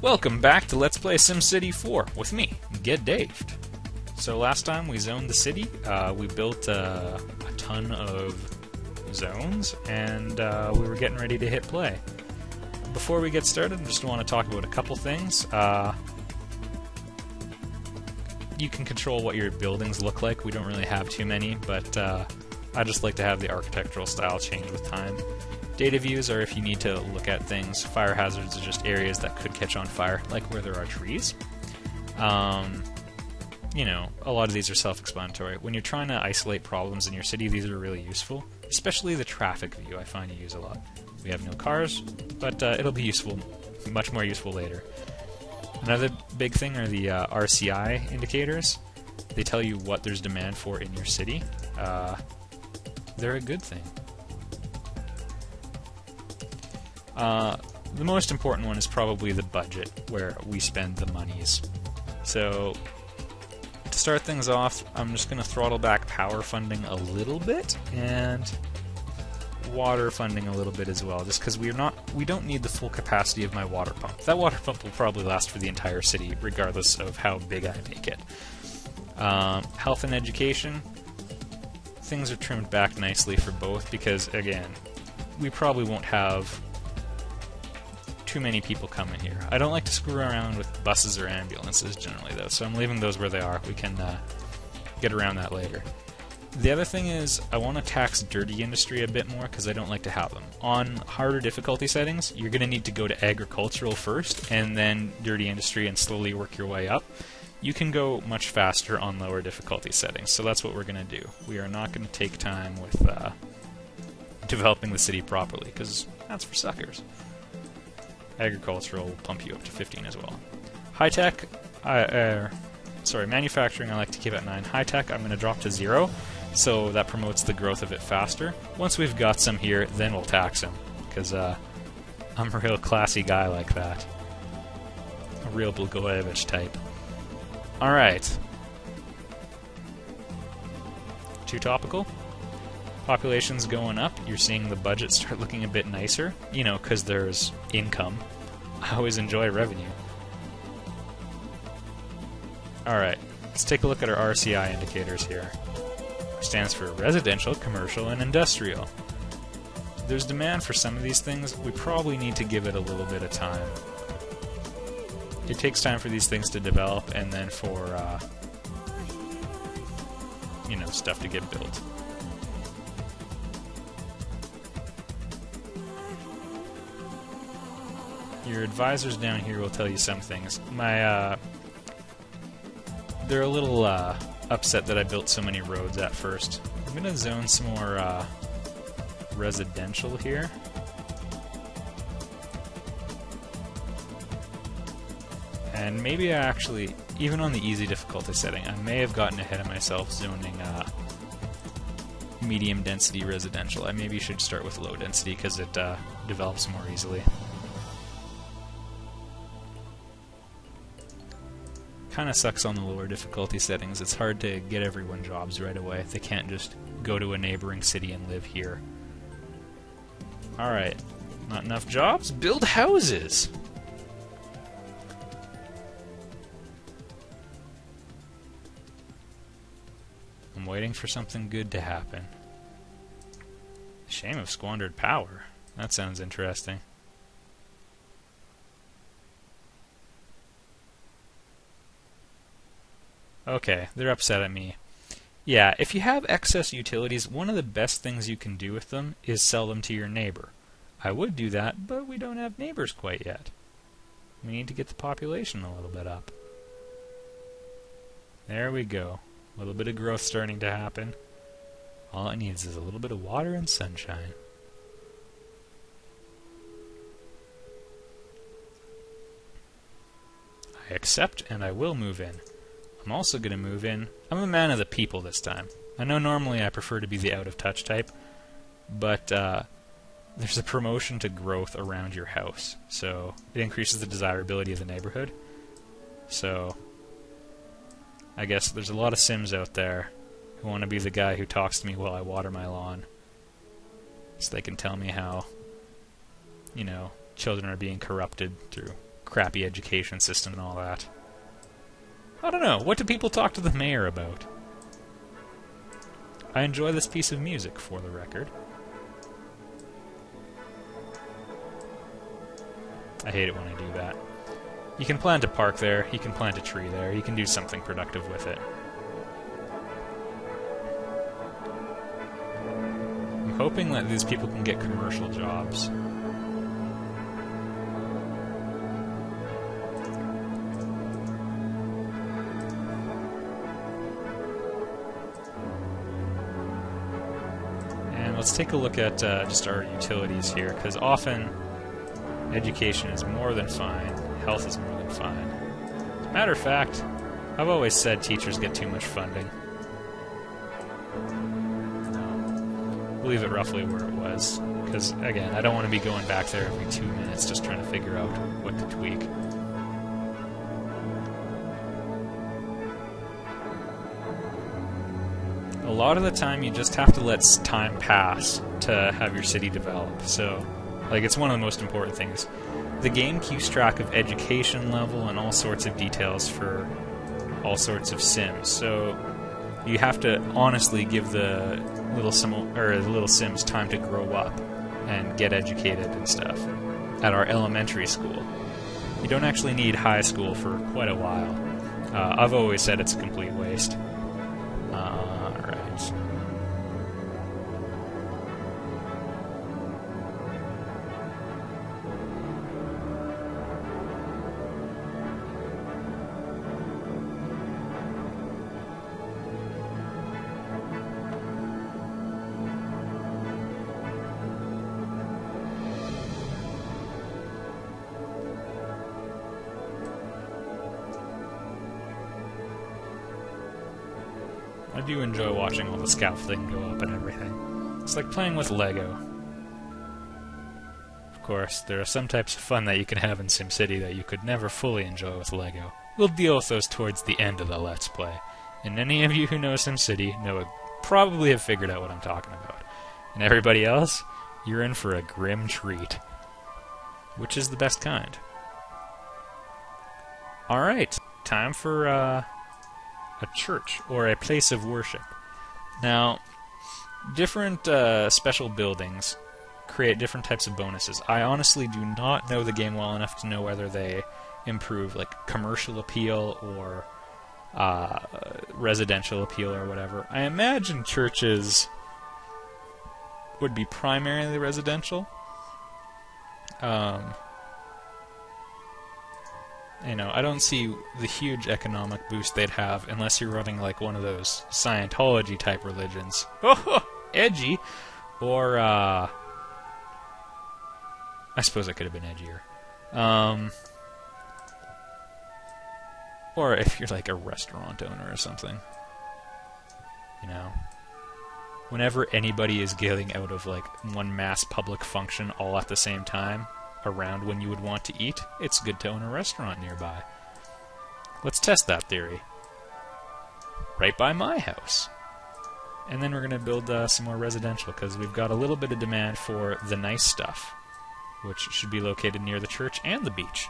Welcome back to Let's Play SimCity 4 with me, Get Daved. So last time we zoned the city, we built a ton of zones, and we were getting ready to hit play. Before we get started, I just want to talk about a couple things. You can control what your buildings look like. We don't really have too many, but I just like to have the architectural style change with time. Data views are if you need to look at things. Fire hazards are just areas that could catch on fire, like where there are trees. You know, a lot of these are self-explanatory. When you're trying to isolate problems in your city, these are really useful, especially the traffic view I find you use a lot. We have no cars, but it'll be useful, much more useful later. Another big thing are the RCI indicators. They tell you what there's demand for in your city. They're a good thing. The most important one is probably the budget, where we spend the monies. So, to start things off, I'm just going to throttle back power funding a little bit, and water funding a little bit as well, just because we don't need the full capacity of my water pump. That water pump will probably last for the entire city, regardless of how big I make it. Health and education, things are trimmed back nicely for both, because, again, we probably won't have too many people coming here. I don't like to screw around with buses or ambulances generally, though, so I'm leaving those where they are. We can get around that later. The other thing is, I want to tax dirty industry a bit more, because I don't like to have them. On harder difficulty settings, you're going to need to go to agricultural first, and then dirty industry, and slowly work your way up. You can go much faster on lower difficulty settings, so that's what we're going to do. We are not going to take time with developing the city properly, because that's for suckers. Agricultural will pump you up to 15 as well. High-tech, manufacturing I like to keep at 9. High-tech I'm going to drop to 0, so that promotes the growth of it faster. Once we've got some here, then we'll tax them, because I'm a real classy guy like that. A real Blagojevich type. Alright. Too topical? Population's going up, you're seeing the budget start looking a bit nicer, you know, because there's income. I always enjoy revenue. Alright, let's take a look at our RCI indicators here. It stands for residential, commercial, and industrial. There's demand for some of these things. We probably need to give it a little bit of time. It takes time for these things to develop, and then for, you know, stuff to get built. Your advisors down here will tell you some things. They're a little upset that I built so many roads at first. I'm going to zone some more residential here. And maybe I actually, even on the easy difficulty setting, I may have gotten ahead of myself zoning medium density residential. I maybe should start with low density because it develops more easily. Kind of sucks on the lower difficulty settings. It's hard to get everyone jobs right away. They can't just go to a neighboring city and live here. Alright, not enough jobs? Build houses! I'm waiting for something good to happen. Shame of squandered power. That sounds interesting. Okay, they're upset at me. Yeah, if you have excess utilities, one of the best things you can do with them is sell them to your neighbor. I would do that, but we don't have neighbors quite yet. We need to get the population a little bit up. There we go. A little bit of growth starting to happen. All it needs is a little bit of water and sunshine. I accept, and I will move in. I'm also going to move in. I'm a man of the people this time. I know normally I prefer to be the out-of-touch type, but there's a promotion to growth around your house, so it increases the desirability of the neighborhood. So I guess there's a lot of Sims out there who want to be the guy who talks to me while I water my lawn, so they can tell me how, you know, children are being corrupted through crappy education system and all that. I don't know. What do people talk to the mayor about? I enjoy this piece of music, for the record. I hate it when I do that. You can plant a park there, you can plant a tree there, you can do something productive with it. I'm hoping that these people can get commercial jobs. And let's take a look at just our utilities here, because often education is more than fine, health is more than fine. As a matter of fact, I've always said teachers get too much funding. I'll leave it roughly where it was, because, again, I don't want to be going back there every 2 minutes just trying to figure out what to tweak. A lot of the time you just have to let time pass to have your city develop, so like, it's one of the most important things. The game keeps track of education level and all sorts of details for all sorts of sims, so you have to honestly give the little sims time to grow up and get educated and stuff at our elementary school. You don't actually need high school for quite a while. I've always said it's a complete waste. Alright. I do enjoy watching all the scaffolding go up and everything. It's like playing with Lego. Of course, there are some types of fun that you can have in SimCity that you could never fully enjoy with Lego. We'll deal with those towards the end of the Let's Play. And any of you who know SimCity probably have figured out what I'm talking about. And everybody else, you're in for a grim treat. Which is the best kind. Alright, time for, a church, or a place of worship. Now, different special buildings create different types of bonuses. I honestly do not know the game well enough to know whether they improve like commercial appeal or residential appeal or whatever. I imagine churches would be primarily residential. You know, I don't see the huge economic boost they'd have unless you're running like one of those Scientology type religions. Oh, edgy! Or, I suppose it could have been edgier. Or if you're like a restaurant owner or something. You know? Whenever anybody is getting out of like one mass public function all at the same time, around when you would want to eat, it's good to own a restaurant nearby. Let's test that theory. Right by my house. And then we're going to build some more residential, because we've got a little bit of demand for the nice stuff, which should be located near the church and the beach.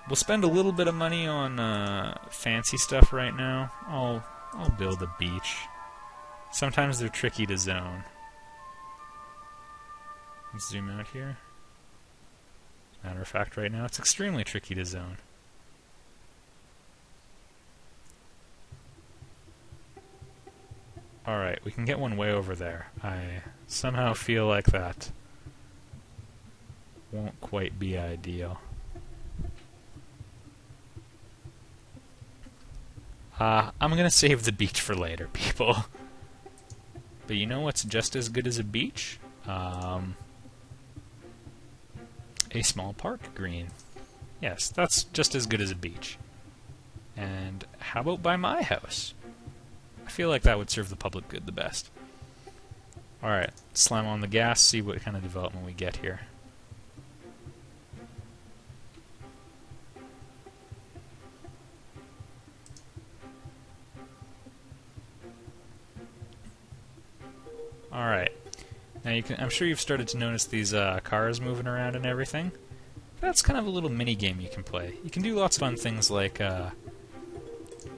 We'll spend a little bit of money on fancy stuff right now. I'll build a beach. Sometimes they're tricky to zone. Let's zoom out here. Matter of fact, right now it's extremely tricky to zone. Alright, we can get one way over there. I somehow feel like that won't quite be ideal. I'm gonna save the beach for later, people. But you know what's just as good as a beach? A small park green. Yes, that's just as good as a beach. And how about by my house? I feel like that would serve the public good the best. Alright, slam on the gas, see what kind of development we get here. Alright. Now I'm sure you've started to notice these cars moving around and everything. That's kind of a little mini game you can play. You can do lots of fun things like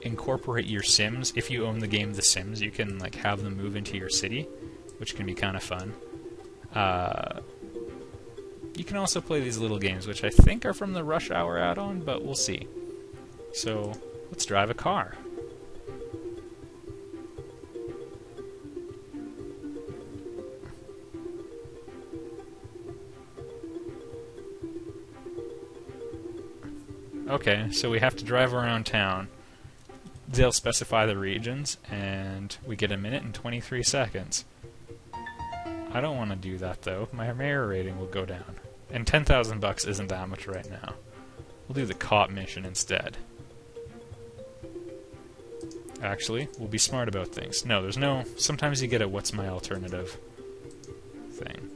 incorporate your Sims. If you own the game The Sims, you can like have them move into your city, which can be kind of fun. You can also play these little games, which I think are from the Rush Hour add-on, but we'll see. So, let's drive a car. Okay, so we have to drive around town. They'll specify the regions, and we get 1 minute and 23 seconds. I don't want to do that, though. My mayor rating will go down. And 10,000 bucks isn't that much right now. We'll do the cop mission instead. Actually, we'll be smart about things. No, there's no... Sometimes you get a what's my alternative thing.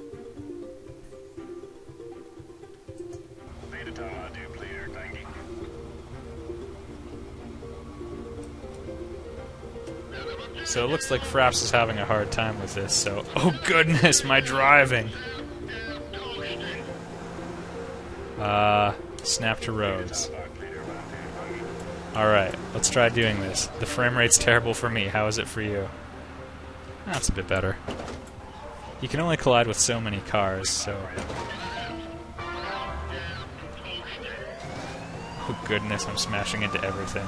So it looks like Fraps is having a hard time with this, so... Oh goodness, my driving! Snap to roads. Alright, let's try doing this. The frame rate's terrible for me, how is it for you? That's a bit better. You can only collide with so many cars, so... Oh goodness, I'm smashing into everything.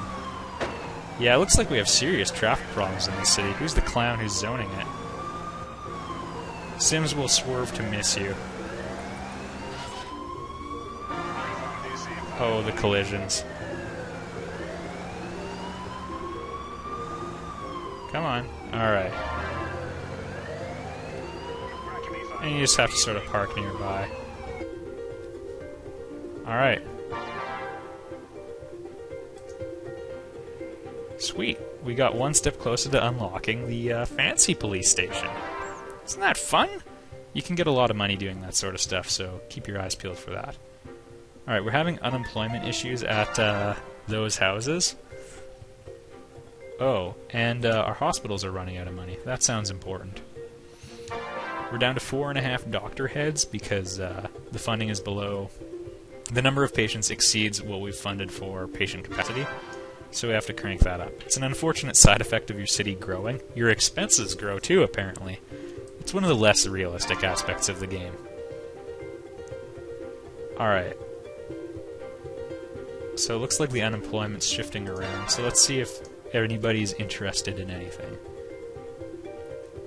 Yeah, it looks like we have serious traffic problems in this city. Who's the clown who's zoning it? Sims will swerve to miss you. Oh, the collisions. Come on. Alright. And you just have to sort of park nearby. Alright. Sweet. We got one step closer to unlocking the fancy police station. Isn't that fun? You can get a lot of money doing that sort of stuff, so keep your eyes peeled for that. Alright, we're having unemployment issues at those houses. Oh, and our hospitals are running out of money. That sounds important. We're down to 4.5 doctor heads because the funding is below... The number of patients exceeds what we've funded for patient capacity. So we have to crank that up. It's an unfortunate side effect of your city growing. Your expenses grow too, apparently. It's one of the less realistic aspects of the game. Alright. So it looks like the unemployment's shifting around, so let's see if anybody's interested in anything.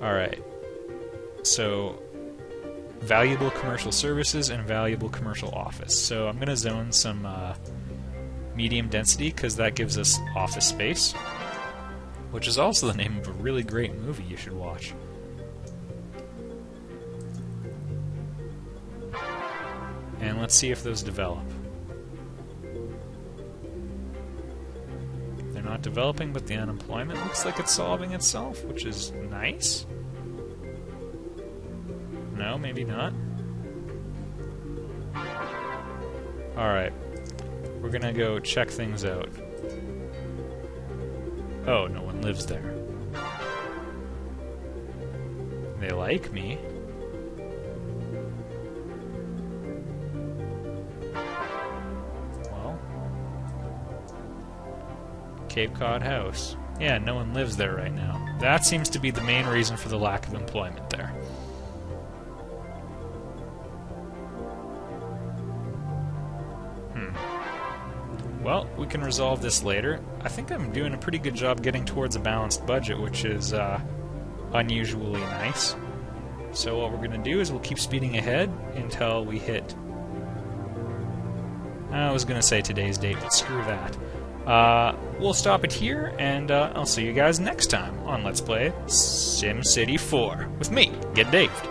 Alright. So, valuable commercial services and valuable commercial office. So I'm going to zone some... medium density, because that gives us office space, which is also the name of a really great movie you should watch. And let's see if those develop. They're not developing, but the unemployment looks like it's solving itself, which is nice. No, maybe not. Alright. We're gonna go check things out. Oh, no one lives there. They like me. Well. Cape Cod House. Yeah, no one lives there right now. That seems to be the main reason for the lack of employment there. Well, we can resolve this later. I think I'm doing a pretty good job getting towards a balanced budget, which is unusually nice. So what we're going to do is we'll keep speeding ahead until we hit... I was going to say today's date, but screw that. We'll stop it here, and I'll see you guys next time on Let's Play SimCity 4 with me, Get Daved.